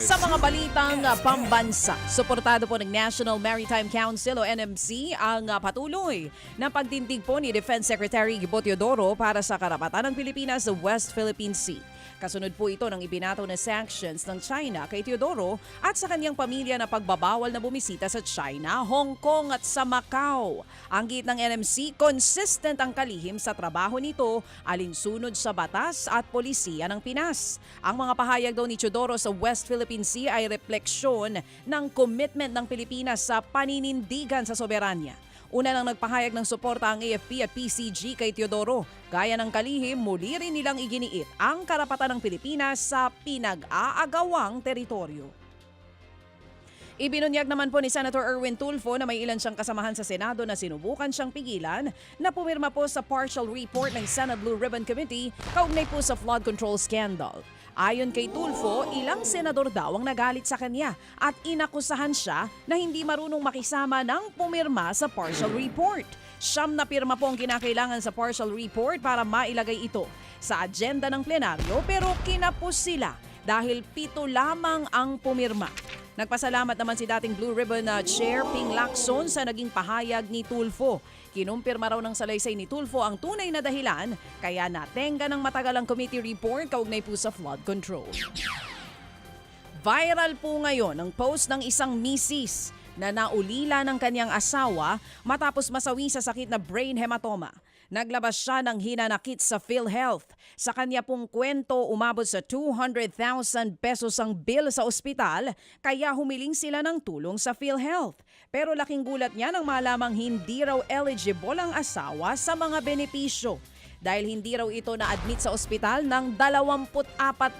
Sa mga balitang pambansa, suportado po ng National Maritime Council o NMC ang patuloy na pagtindig po ni Defense Secretary Gibo Teodoro para sa karapatan ng Pilipinas sa West Philippine Sea. Kasunod po ito ng ibinato na sanctions ng China kay Teodoro at sa kanyang pamilya na pagbabawal na bumisita sa China, Hong Kong at sa Macau. Ang git ng NMC, consistent ang kalihim sa trabaho nito alinsunod sa batas at polisiya ng Pinas. Ang mga pahayag daw ni Teodoro sa West Philippine Sea ay refleksyon ng commitment ng Pilipinas sa paninindigan sa soberanya. Una nang nagpahayag ng suporta ang AFP at PCG kay Teodoro. Gaya ng kalihim, muli rin nilang iginiit ang karapatan ng Pilipinas sa pinag-aagawang teritoryo. Ibinunyag naman po ni Senator Erwin Tulfo na may ilan siyang kasamahan sa Senado na sinubukan siyang pigilan na pumirma po sa partial report ng Senate Blue Ribbon Committee kaugnay po sa flood control scandal. Ayon kay Tulfo, ilang senador daw ang nagalit sa kanya at inakusahan siya na hindi marunong makisama ng pumirma sa partial report. 9 na pirma po ang kinakailangan sa partial report para mailagay ito sa agenda ng plenaryo pero kinapos sila dahil 7 lamang ang pumirma. Nagpasalamat naman si dating Blue Ribbon Chair Ping Lacson sa naging pahayag ni Tulfo. Kinumpirma raw ng salaysay ni Tulfo ang tunay na dahilan kaya natenga ng matagal ang committee report kaugnay po sa flood control. Viral po ngayon ang post ng isang misis na naulila ng kanyang asawa matapos masawi sa sakit na brain hematoma. Naglabas siya ng hinanakit sa PhilHealth. Sa kanya pong kwento, umabot sa 200,000 pesos ang bill sa ospital kaya humiling sila ng tulong sa PhilHealth. Pero laking gulat niya nang malamang hindi raw eligible ang asawa sa mga benepisyo. Dahil hindi raw ito na-admit sa ospital ng 24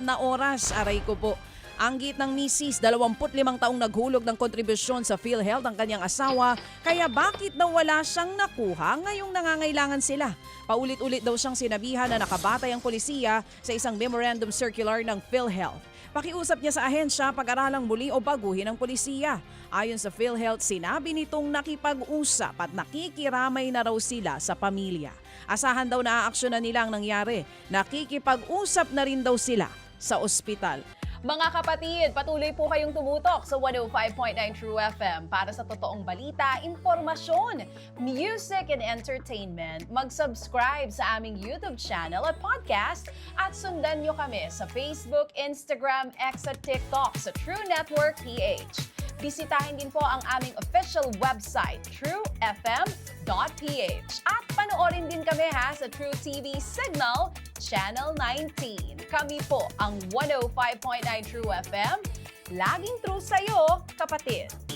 na oras. Aray ko po. Ang git ng misis, 25 taong naghulog ng kontribusyon sa PhilHealth ang kanyang asawa, kaya bakit daw wala siyang nakuha ngayong nangangailangan sila? Paulit-ulit daw siyang sinabihan na nakabatay ang polisiya sa isang memorandum circular ng PhilHealth. Pakiusap niya sa ahensya pag-aralang muli o baguhin ang polisiya. Ayon sa PhilHealth, sinabi nitong nakipag-usap at nakikiramay na raw sila sa pamilya. Asahan daw na aaksyonan nila ang nangyari. Nakikipag-usap na rin daw sila sa ospital. Mga kapatid, patuloy po kayong tumutok sa 105.9 True FM para sa totoong balita, impormasyon, music and entertainment. Mag-subscribe sa aming YouTube channel at podcast at sundan nyo kami sa Facebook, Instagram, X at TikTok sa True Network PH. Bisitahin din po ang aming official website, truefm.ph. At panoorin din kami sa True TV Signal, Channel 19. Kami po ang 105.9 True FM. Laging true sa'yo, kapatid.